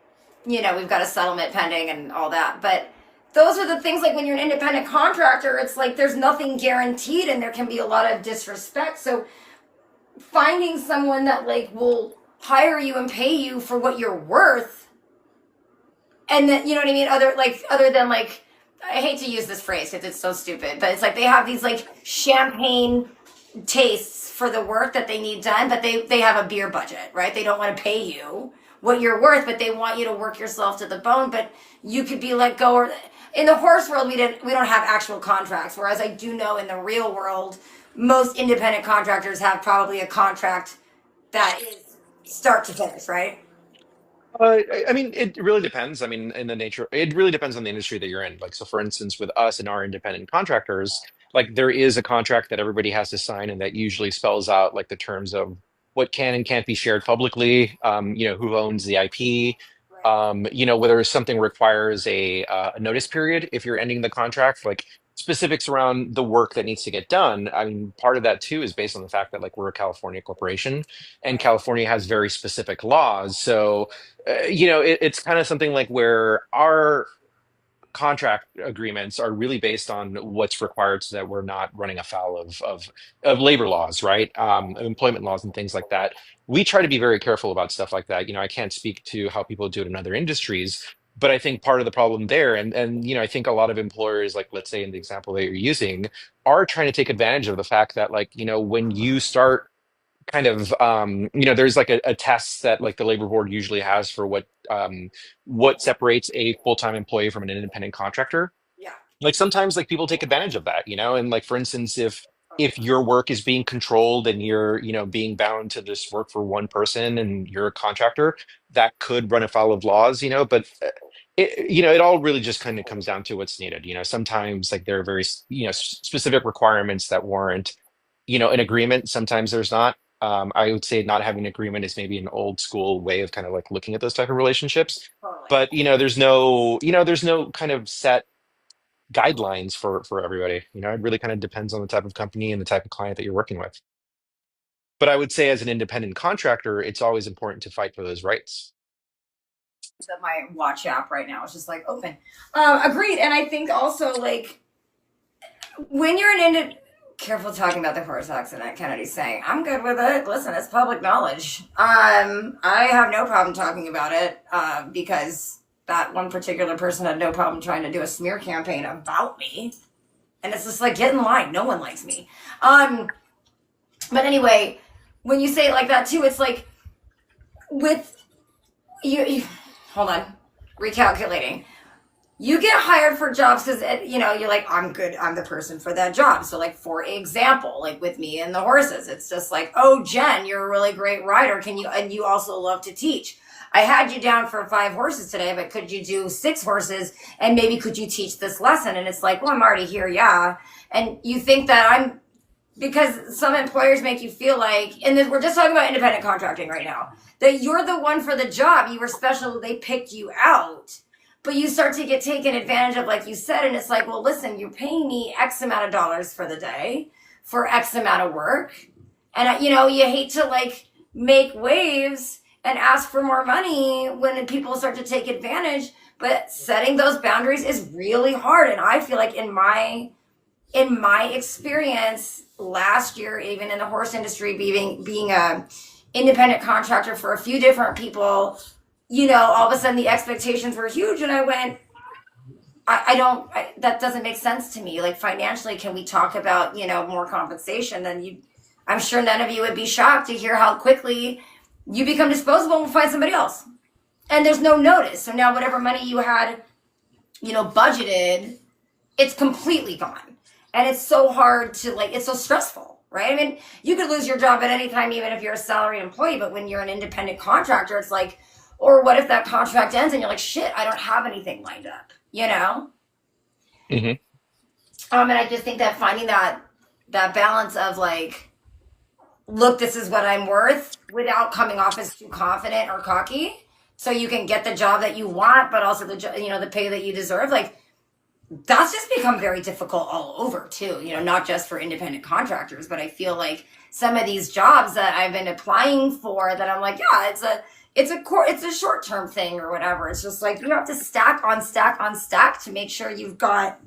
we've got a settlement pending and all that, but those are the things, like when you're an independent contractor, it's like there's nothing guaranteed and there can be a lot of disrespect. So finding someone that like will hire you and pay you for what you're worth, and then, you know what I mean, other than like, I hate to use this phrase because it's so stupid, but it's like they have these like champagne tastes for the work that they need done, but they have a beer budget, right? They don't want to pay you what you're worth, but they want you to work yourself to the bone. But you could be let go. Or in the horse world, we don't have actual contracts, whereas I do know in the real world, most independent contractors have probably a contract that is start to finish, right? I mean, it really depends. I mean, in the nature, it really depends on the industry that you're in. Like, so for instance, with us and our independent contractors, like there is a contract that everybody has to sign, and that usually spells out like the terms of what can and can't be shared publicly. Who owns the IP. Right. Whether something requires a notice period if you're ending the contract, like specifics around the work that needs to get done. I mean, part of that too is based on the fact that like we're a California corporation, and Right. California has very specific laws. So it's kind of something like where our contract agreements are really based on what's required so that we're not running afoul of labor laws, right? Of employment laws and things like that. We try to be very careful about stuff like that. I can't speak to how people do it in other industries, But I think part of the problem there, and I think a lot of employers, like let's say in the example that you're using, are trying to take advantage of the fact that like, when you start kind of there's like a test that like the labor board usually has for what separates a full-time employee from an independent contractor. Yeah. Like sometimes like people take advantage of that, and like for instance, if your work is being controlled and you're being bound to just work for one person and you're a contractor, that could run afoul of laws, but it all really just kind of comes down to what's needed. Sometimes like there are very specific requirements that warrant an agreement. Sometimes there's not. I would say not having an agreement is maybe an old school way of kind of like looking at those type of relationships. Totally. But there's no kind of set guidelines for everybody. It really kind of depends on the type of company and the type of client that you're working with. But I would say as an independent contractor, it's always important to fight for those rights. That my watch app right now is just like open. Agreed. And I think also like when you're careful talking about the horse accident, Kennedy's saying, I'm good with it. Listen, it's public knowledge. I have no problem talking about it because that one particular person had no problem trying to do a smear campaign about me. And it's just like, get in line. No one likes me. But anyway, when you say it like that too, it's like with you hold on, recalculating. You get hired for jobs because you're like, I'm good, I'm the person for that job. So like for example, like with me and the horses, it's just like, oh Jen, you're a really great rider. And you also love to teach. I had you down for 5 horses today, but could you do 6 horses and maybe could you teach this lesson? And it's like, well, I'm already here, yeah. And you think that because some employers make you feel like, and we're just talking about independent contracting right now, that you're the one for the job, you were special, they picked you out. But you start to get taken advantage of, like you said, and it's like, well, listen, you're paying me X amount of dollars for the day for X amount of work. And, you hate to like make waves and ask for more money when people start to take advantage. But setting those boundaries is really hard. And I feel like in my experience last year, even in the horse industry, being a independent contractor for a few different people, all of a sudden the expectations were huge. And I went, that doesn't make sense to me. Like financially, can we talk about, more compensation? I'm sure none of you would be shocked to hear how quickly you become disposable and we'll find somebody else. And there's no notice. So now whatever money you had, budgeted, it's completely gone. And it's so hard to it's so stressful, right? I mean, you could lose your job at any time, even if you're a salaried employee, but when you're an independent contractor, it's like, or what if that contract ends and you're like, shit, I don't have anything lined up, Mm-hmm. And I just think that finding that balance of like, look, this is what I'm worth without coming off as too confident or cocky. So you can get the job that you want, but also the pay that you deserve. Like that's just become very difficult all over too, not just for independent contractors, but I feel like some of these jobs that I've been applying for that I'm like, yeah, it's a short-term thing or whatever. It's just like you have to stack on stack on stack to make sure you've got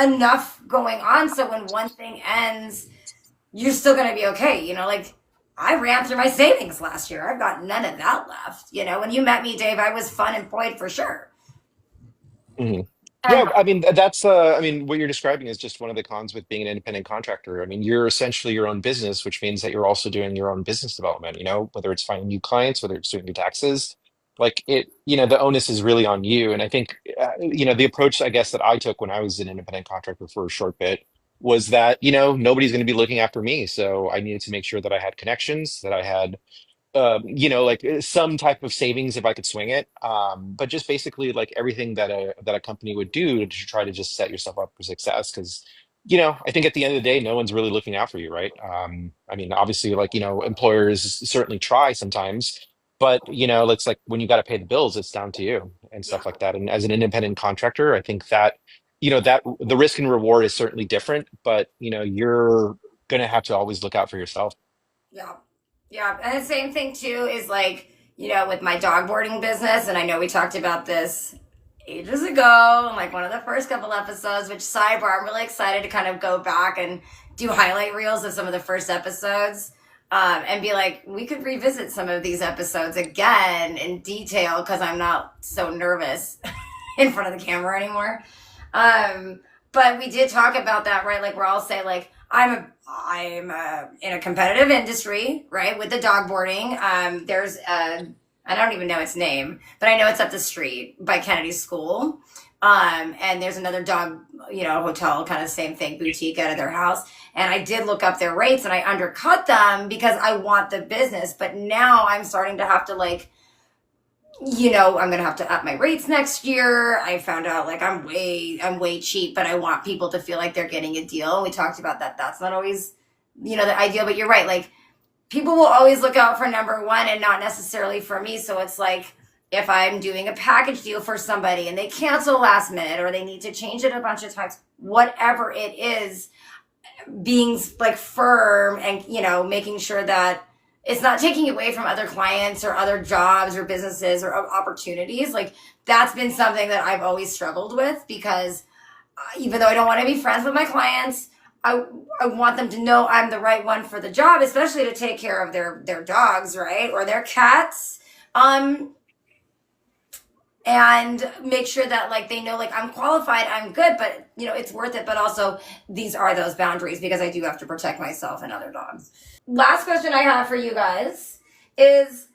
enough going on. So when one thing ends, you're still going to be okay. Like I ran through my savings last year. I've got none of that left. When you met me, Dave, I was fun employed for sure. Mm-hmm. Yeah, I mean what you're describing is just one of the cons with being an independent contractor. I mean, you're essentially your own business, which means that you're also doing your own business development, whether it's finding new clients, whether it's doing your taxes, like the onus is really on you. And I think the approach I guess that I took when I was an independent contractor for a short bit was that, nobody's going to be looking after me. So I needed to make sure that I had connections, that I had like some type of savings if I could swing it. But just basically like everything that a company would do to try to just set yourself up for success. Because, I think at the end of the day, no one's really looking out for you, right? I mean, obviously, like, employers certainly try sometimes, but it's like when you got to pay the bills, it's down to you and Yeah. stuff like that. And as an independent contractor, I think that, that the risk and reward is certainly different, but you're gonna have to always look out for yourself. Yeah. Yeah. And the same thing too is like, with my dog boarding business, and I know we talked about this ages ago, like one of the first couple episodes, which sidebar, I'm really excited to kind of go back and do highlight reels of some of the first episodes. and be like, we could revisit some of these episodes again in detail because I'm not so nervous in front of the camera anymore. But we did talk about that, right? Like we're all saying, like I'm in a competitive industry, right? With the dog boarding. There's I don't even know its name, but I know it's up the street by Kennedy School. And there's another dog, hotel, kind of same thing, boutique out of their house. And I did look up their rates and I undercut them because I want the business. But now I'm starting to have to I'm going to have to up my rates next year. I found out like I'm way cheap, but I want people to feel like they're getting a deal. We talked about that. That's not always, the ideal, but you're right. Like people will always look out for number one and not necessarily for me. So it's like, if I'm doing a package deal for somebody and they cancel last minute or they need to change it a bunch of times, whatever it is, being like firm and, making sure that it's not taking away from other clients or other jobs or businesses or opportunities. Like that's been something that I've always struggled with because even though I don't want to be friends with my clients, I want them to know I'm the right one for the job, especially to take care of their dogs, right? Or their cats. And make sure that like they know like I'm qualified, I'm good, but it's worth it. But also these are those boundaries because I do have to protect myself and other dogs. Last question I have for you guys is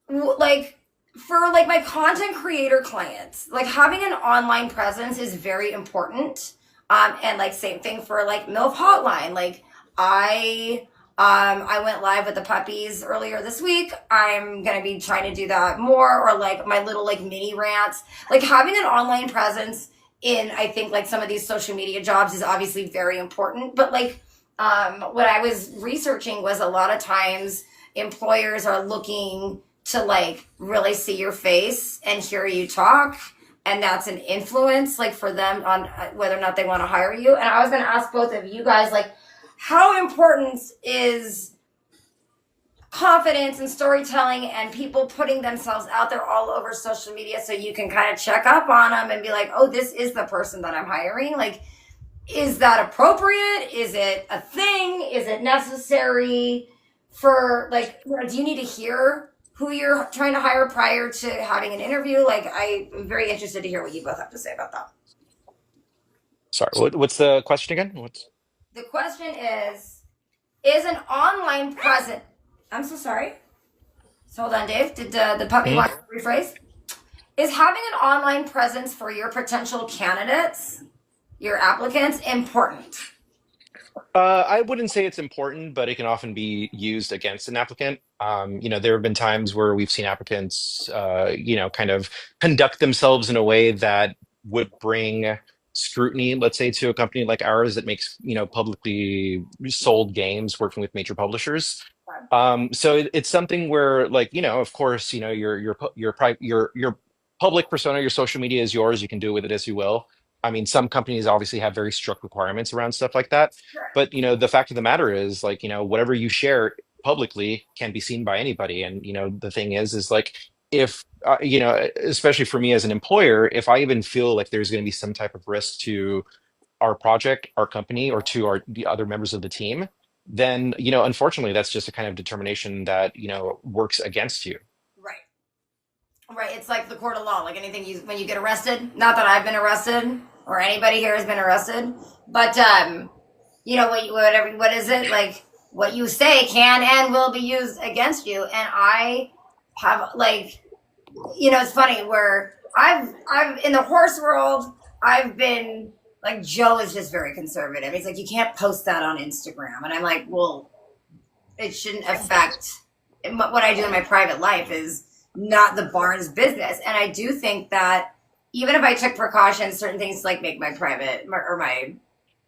like for like my content creator clients, like having an online presence is very important. And like same thing for like MILF Hotline. Like I went live with the puppies earlier this week. I'm going to be trying to do that more, or like my little like mini rants. Like having an online presence in, I think like some of these social media jobs is obviously very important. But like what I was researching was a lot of times employers are looking to like really see your face and hear you talk. And that's an influence like for them on whether or not they want to hire you. And I was going to ask both of you guys, like, how important is confidence and storytelling and people putting themselves out there all over social media so you can kind of check up on them and be like, oh, this is the person that I'm hiring? Like, is that appropriate? Is it a thing? Is it necessary for like, do you need to hear who you're trying to hire prior to having an interview? Like, I'm very interested to hear what you both have to say about that. Sorry, what's the question again? The question is an online present? I'm so sorry. So hold on, Dave. Did the puppy want to rephrase? Is having an online presence for your potential candidates, your applicants, important? I wouldn't say it's important, but it can often be used against an applicant. There have been times where we've seen applicants, kind of conduct themselves in a way that would bring scrutiny, let's say, to a company like ours that makes, publicly sold games working with major publishers. So it's something where, like, of course, your public persona, your social media is yours. You can do with it as you will. I mean, some companies obviously have very strict requirements around stuff like that. Sure. But the fact of the matter is, like, whatever you share publicly can be seen by anybody. And the thing is like if especially for me as an employer, if I even feel like there's going to be some type of risk to our project, our company, or to the other members of the team, then unfortunately, that's just a kind of determination that works against you. Right. It's like the court of law. Like anything when you get arrested. Not that I've been arrested or anybody here has been arrested, but what is it like? What you say can and will be used against you. And I have like, it's funny where I've in the horse world. I've been like, Joe is just very conservative. He's like, you can't post that on Instagram, and I'm like, well, it shouldn't affect what I do in my private life. Is not the barn's business. And I do think that even if I took precautions, certain things like make my private or my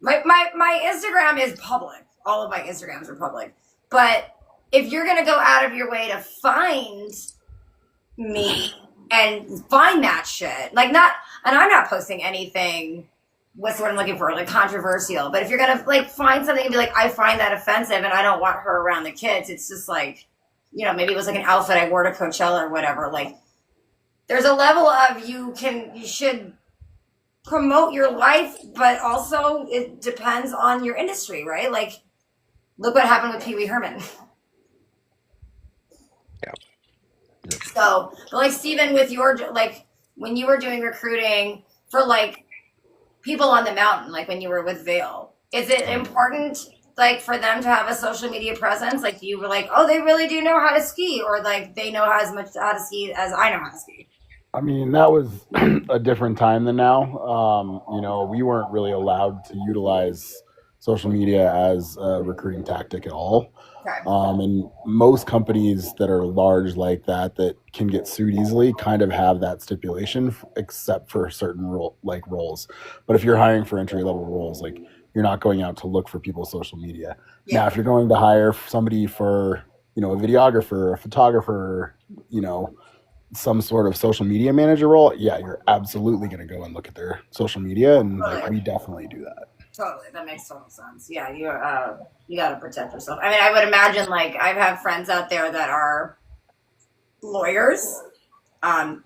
Instagram is public. All of my Instagrams are public. But if you're going to go out of your way to find me and find that shit, and I'm not posting anything, what's the word I'm looking for, like controversial. But if you're going to like find something and be like, I find that offensive and I don't want her around the kids, it's just like, maybe it was like an outfit I wore to Coachella or whatever. Like, there's a level of you should promote your life, but also it depends on your industry, right? Like, look what happened with Pee Wee Herman. So, but like Stephen, with your like when you were doing recruiting for like people on the mountain, like when you were with Vale, is it important like for them to have a social media presence? Like you were like, oh, they really do know how to ski, or like they know as much how to ski as I know how to ski. I mean, that was a different time than now. We weren't really allowed to utilize social media as a recruiting tactic at all. Okay. And most companies that are large like that can get sued easily kind of have that stipulation, except for certain roles. But if you're hiring for entry level roles, like you're not going out to look for people's social media. Yeah. Now, if you're going to hire somebody for, a videographer, a photographer, some sort of social media manager role, yeah, you're absolutely going to go and look at their social media, and like we definitely do that. Totally, that makes total sense. Yeah, you got to protect yourself. I mean, I would imagine like I have friends out there that are lawyers,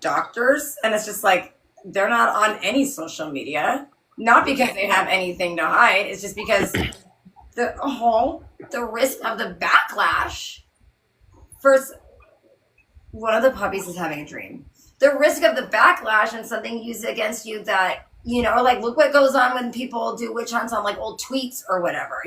doctors, and it's just like they're not on any social media, not because they have anything to hide. It's just because the risk of the backlash. First, one of the puppies is having a dream. The risk of the backlash and something used against you that, like look what goes on when people do witch hunts on like old tweets or whatever,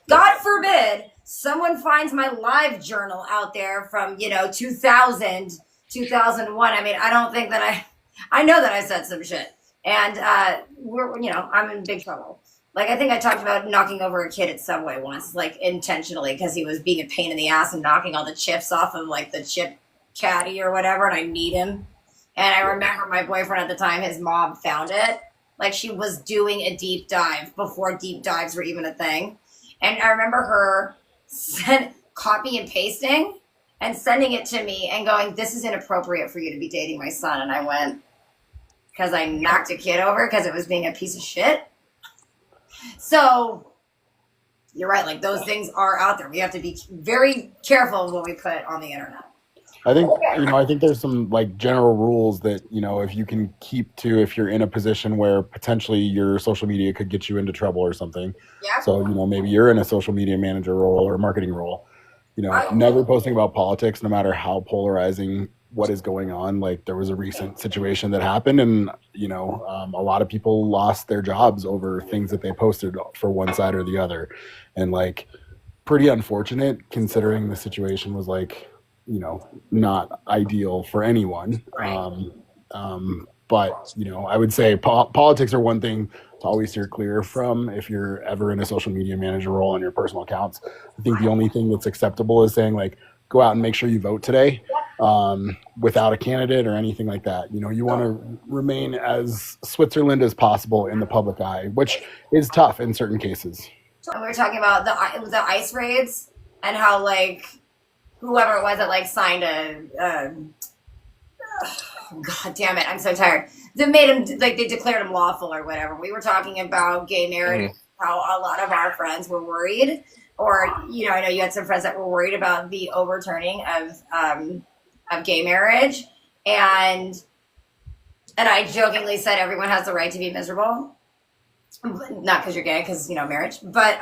God forbid someone finds my live journal out there from, 2000, 2001. I mean, I don't think that I know that I said some shit, and I'm in big trouble. Like, I think I talked about knocking over a kid at Subway once, like intentionally, because he was being a pain in the ass and knocking all the chips off of like the chip caddy or whatever, and I need him. And I remember my boyfriend at the time, his mom found it. Like she was doing a deep dive before deep dives were even a thing. And I remember her copy and pasting and sending it to me and going, this is inappropriate for you to be dating my son. And I went, because I knocked a kid over because it was being a piece of shit. So you're right. Like those things are out there. We have to be very careful of what we put on the internet. I think there's some like general rules that, if you can keep to, if you're in a position where potentially your social media could get you into trouble or something. Yeah. So, maybe you're in a social media manager role or a marketing role, never posting about politics, no matter how polarizing what is going on. Like there was a recent situation that happened and, a lot of people lost their jobs over things that they posted for one side or the other. And like pretty unfortunate considering the situation was like, not ideal for anyone. Right. But, I would say politics are one thing to always steer clear from if you're ever in a social media manager role on your personal accounts. I think the only thing that's acceptable is saying like, go out and make sure you vote today without a candidate or anything like that. You want to remain as Switzerland as possible in the public eye, which is tough in certain cases. And we were talking about the ice raids and how like whoever it was that like signed God damn it, I'm so tired. They made him like they declared him lawful or whatever. We were talking about gay marriage, how a lot of our friends were worried, or I know you had some friends that were worried about the overturning of gay marriage, and I jokingly said everyone has the right to be miserable, not because you're gay, because marriage, but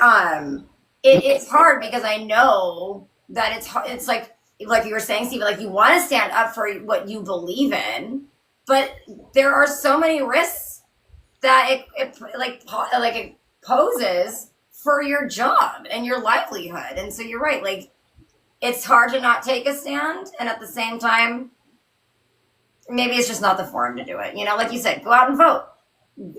it's hard because I know that it's like you were saying, Stephen, like you want to stand up for what you believe in, but there are so many risks that it poses for your job and your livelihood. And so you're right, like it's hard to not take a stand, and at the same time, maybe it's just not the forum to do it. Like you said, go out and vote.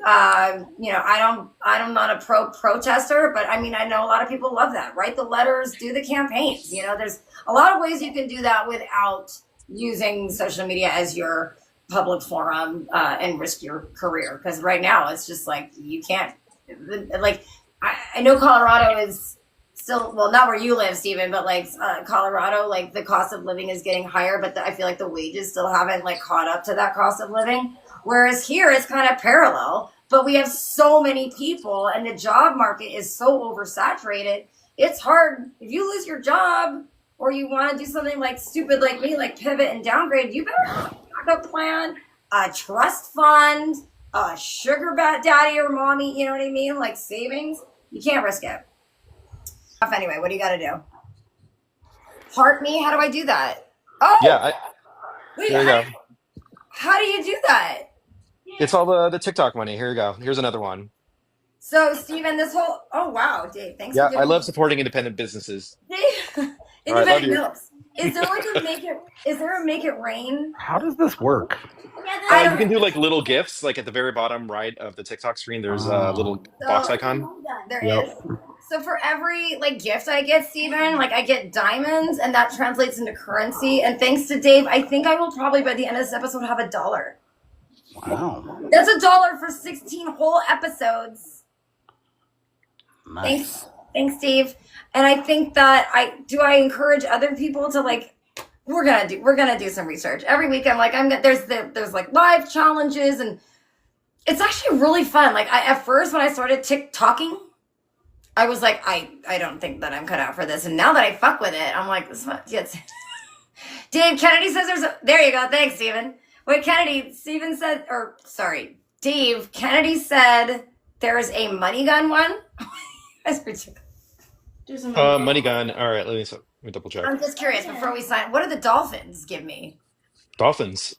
I'm not a protester, but I mean, I know a lot of people love that. Write the letters, do the campaigns. There's a lot of ways you can do that without using social media as your public forum and risk your career. Because right now it's just like you can't. Like I know Colorado is still, well, not where you live, Stephen, but like Colorado, like the cost of living is getting higher, but I feel like the wages still haven't like caught up to that cost of living. Whereas here it's kind of parallel, but we have so many people and the job market is so oversaturated. It's hard. If you lose your job or you want to do something like stupid like me, like pivot and downgrade, you better have a backup plan, a trust fund, a sugar daddy or mommy, you know what I mean? Like savings. You can't risk it. Anyway, what do you got to do? Heart me? How do I do that? Oh! Yeah, Wait, Here you go. how do you do that? It's all the TikTok money. Here you go. Here's another one. So, Stephen, oh wow, Dave, thanks for Yeah, I doing love this. supporting independent businesses. Dave, All right, love independent you. helps. Is there a make it rain? How does this work? Yeah, I You can don't. do like little gifts, like at the very bottom right of the TikTok screen. There's a Oh, little box So icon. there yep. is. So for every like gift I get, Steven, like I get diamonds, and that translates into currency. And thanks to Dave, I think I will probably by the end of this episode have $1. Wow. That's $1 for 16 whole episodes. Nice. Thanks, Dave. And I think that I encourage other people to like we're gonna do some research every week. I'm like there's like live challenges, and it's actually really fun. Like at first when I started TikToking, I was like, I don't think that I'm cut out for this. And now that I fuck with it, I'm like, this one, yes. Dave Kennedy says there you go. Thanks, Steven. Wait, Steven said, or sorry, Dave Kennedy said there's a money gun one. That's ridiculous. Do some money. Money gun. All right, let me double check. I'm just curious before we sign, what do the dolphins give me? Dolphins.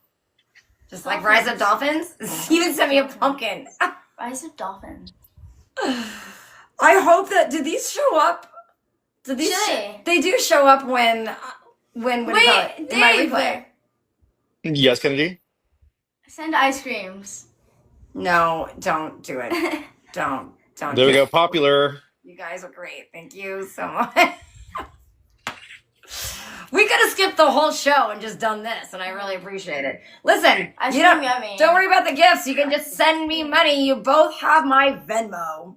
Just like Rise of Dolphins? Steven sent me a pumpkin. Rise of Dolphin. I hope that, did these show up? Did these they do show up when Wait, in my Dave. replay. Yes, Kennedy. Send ice creams. No, don't do it. Don't There do we go. it. Popular. You guys are great. Thank you so much. We could have skipped the whole show and just done this, and I really appreciate it. Listen, Ice you cream don't, yummy. don't worry about the gifts. You can just send me money. You both have my Venmo.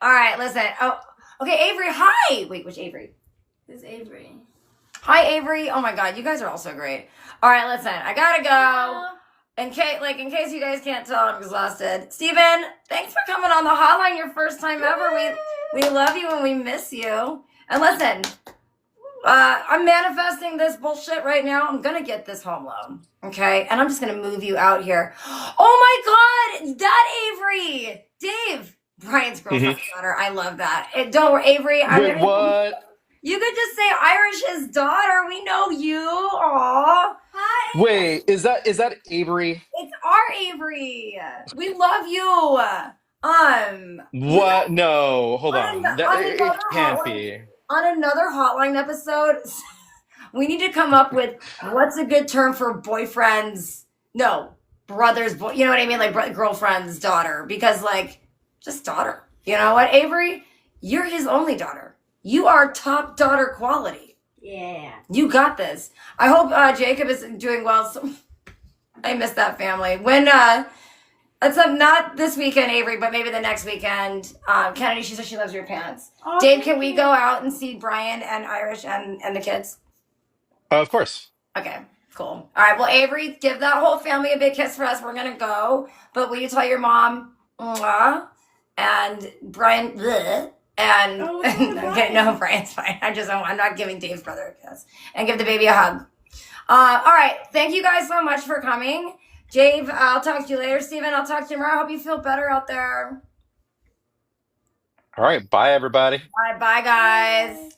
All right, listen. Oh, okay, Avery. Hi. Wait, which Avery? This is Avery. Hi, Avery. Oh my God, you guys are all so great. All right, listen. I gotta go. In case you guys can't tell, I'm exhausted. Steven, thanks for coming on the hotline your first time ever. We love you and we miss you. And listen, I'm manifesting this bullshit right now. I'm gonna get this home loan, okay? And I'm just gonna move you out here. Oh my God, that Avery, Dave, Brian's girlfriend's daughter. I love that. Don't worry, Avery. Wait, what? You could just say Irish's daughter. We know you. Aw. Hi. Wait, is that Avery? It's our Avery. We love you. What? No, hold on. It another can't hotline, be. on another hotline episode, we need to come up with what's a good term for boyfriend's, no, brother's boy. You know what I mean? Like girlfriend's daughter, because like just daughter. You know what, Avery? You're his only daughter. You are top daughter quality. Yeah. You got this. I hope Jacob is doing well. So I miss that family. When it's not this weekend, Avery, but maybe the next weekend. Kennedy, she says she loves your pants. Oh, Dave, can we go out and see Brian and Irish and the kids? Of course. Okay, cool. All right, well, Avery, give that whole family a big kiss for us. We're gonna go, but will you tell your mom, mwah, and Brian, bleh, and okay, no, Brian's fine. I'm not giving Dave's brother a kiss, and give the baby a hug. All right, thank you guys so much for coming. Dave, I'll talk to you later. Steven, I'll talk to you tomorrow. I hope you feel better out there. All right. Bye, everybody. All right, bye, guys.